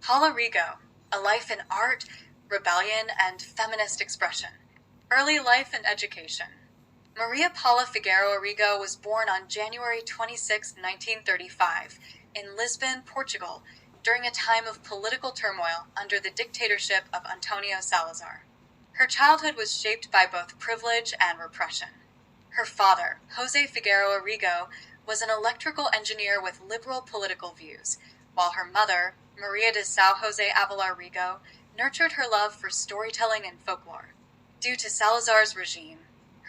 Paula Rego, A Life in Art, Rebellion, and Feminist Expression. Early Life and Education. Maria Paula Figueroa Rego was born on January 26, 1935, in Lisbon, Portugal, during a time of political turmoil under the dictatorship of Antonio Salazar. Her childhood was shaped by both privilege and repression. Her father, José Figueroa Rego, was an electrical engineer with liberal political views, while her mother, Maria de São José Avalar Rego, nurtured her love for storytelling and folklore. Due to Salazar's regime,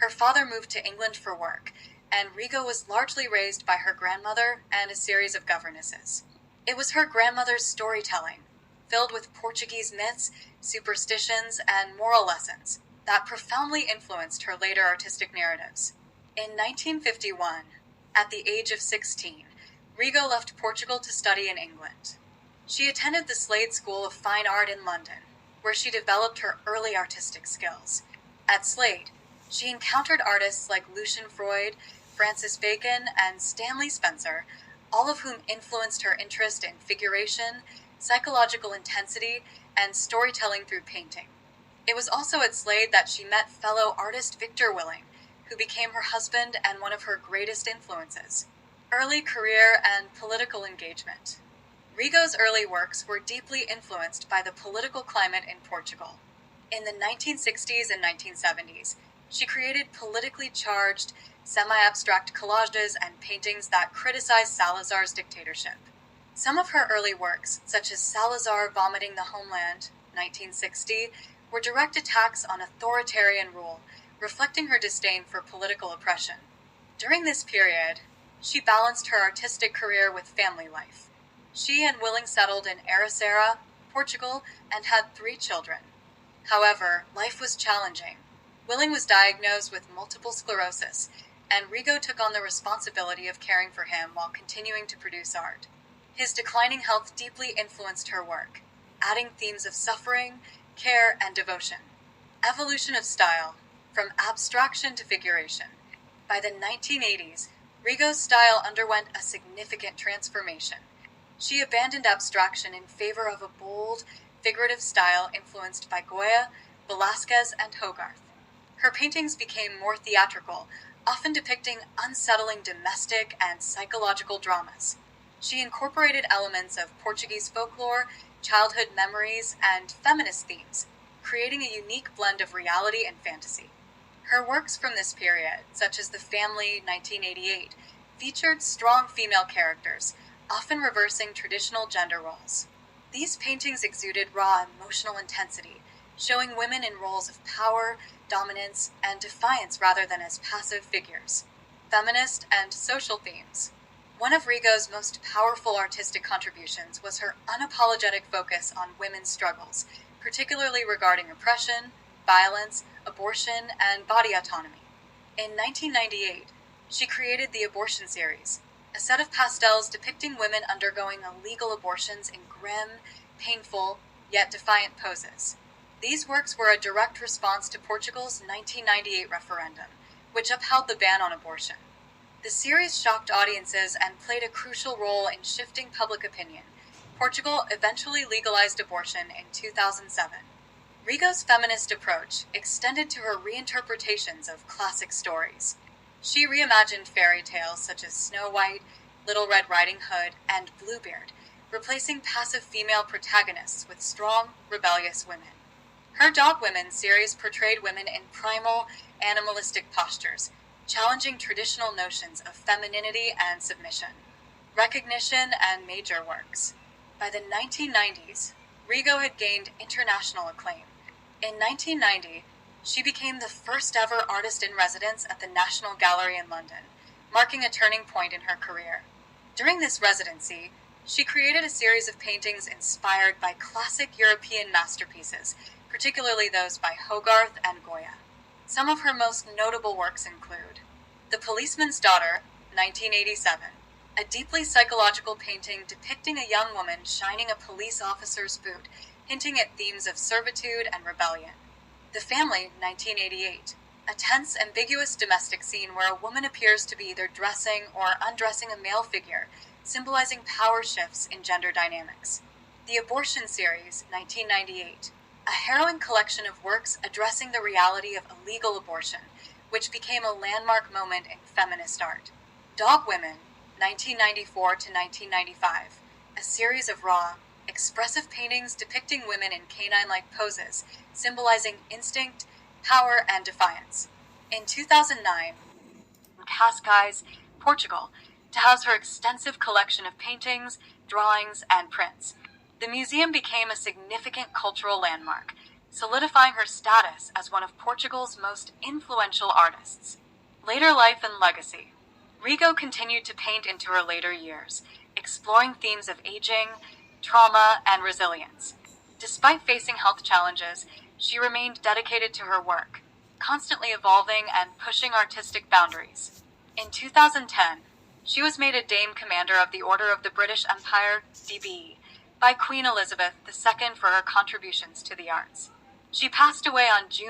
her father moved to England for work, and Rego was largely raised by her grandmother and a series of governesses. It was her grandmother's storytelling, filled with Portuguese myths, superstitions, and moral lessons, that profoundly influenced her later artistic narratives. In 1951, at the age of 16, Rego left Portugal to study in England. She attended the Slade School of Fine Art in London, where she developed her early artistic skills. At Slade, she encountered artists like Lucian Freud, Francis Bacon, and Stanley Spencer, all of whom influenced her interest in figuration, psychological intensity, and storytelling through painting. It was also at Slade that she met fellow artist Victor Willing, who became her husband and one of her greatest influences. Early career and political engagement. Rego's early works were deeply influenced by the political climate in Portugal. In the 1960s and 1970s, she created politically charged, semi-abstract collages and paintings that criticized Salazar's dictatorship. Some of her early works, such as Salazar Vomiting the Homeland, 1960, were direct attacks on authoritarian rule, reflecting her disdain for political oppression. During this period, she balanced her artistic career with family life. She and Willing settled in Ericeira, Portugal, and had 3 children. However, life was challenging. Willing was diagnosed with multiple sclerosis, and Rego took on the responsibility of caring for him while continuing to produce art. His declining health deeply influenced her work, adding themes of suffering, care, and devotion. Evolution of style, from abstraction to figuration. By the 1980s, Rego's style underwent a significant transformation. She abandoned abstraction in favor of a bold, figurative style influenced by Goya, Velázquez, and Hogarth. Her paintings became more theatrical, often depicting unsettling domestic and psychological dramas. She incorporated elements of Portuguese folklore, childhood memories, and feminist themes, creating a unique blend of reality and fantasy. Her works from this period, such as The Family, 1988, featured strong female characters, often reversing traditional gender roles. These paintings exuded raw emotional intensity, showing women in roles of power, dominance, and defiance rather than as passive figures. Feminist and social themes. One of Rego's most powerful artistic contributions was her unapologetic focus on women's struggles, particularly regarding oppression, violence, abortion, and body autonomy. In 1998, she created the Abortion Series, a set of pastels depicting women undergoing illegal abortions in grim, painful, yet defiant poses. These works were a direct response to Portugal's 1998 referendum, which upheld the ban on abortion. The series shocked audiences and played a crucial role in shifting public opinion. Portugal eventually legalized abortion in 2007. Rego's feminist approach extended to her reinterpretations of classic stories. She reimagined fairy tales such as Snow White, Little Red Riding Hood, and Bluebeard, replacing passive female protagonists with strong, rebellious women. Her Dog Women series portrayed women in primal, animalistic postures, challenging traditional notions of femininity and submission. Recognition and major works. By the 1990s, Rego had gained international acclaim. In 1990, she became the first ever artist in residence at the National Gallery in London, marking a turning point in her career. During this residency, she created a series of paintings inspired by classic European masterpieces, particularly those by Hogarth and Goya. Some of her most notable works include The Policeman's Daughter, 1987, a deeply psychological painting depicting a young woman shining a police officer's boot, hinting at themes of servitude and rebellion. The Family, 1988, a tense, ambiguous domestic scene where a woman appears to be either dressing or undressing a male figure, symbolizing power shifts in gender dynamics. The Abortion Series, 1998, a harrowing collection of works addressing the reality of illegal abortion, which became a landmark moment in feminist art. Dog Women, 1994 to 1995, a series of raw, expressive paintings depicting women in canine-like poses, symbolizing instinct, power, and defiance. In 2009, Cascais, Portugal, to house her extensive collection of paintings, drawings, and prints. The museum became a significant cultural landmark, solidifying her status as one of Portugal's most influential artists. Later life and legacy. Rego continued to paint into her later years, exploring themes of aging, trauma, and resilience. Despite facing health challenges, she remained dedicated to her work, constantly evolving and pushing artistic boundaries. In 2010, she was made a Dame Commander of the Order of the British Empire, DB, by Queen Elizabeth II for her contributions to the arts. She passed away on June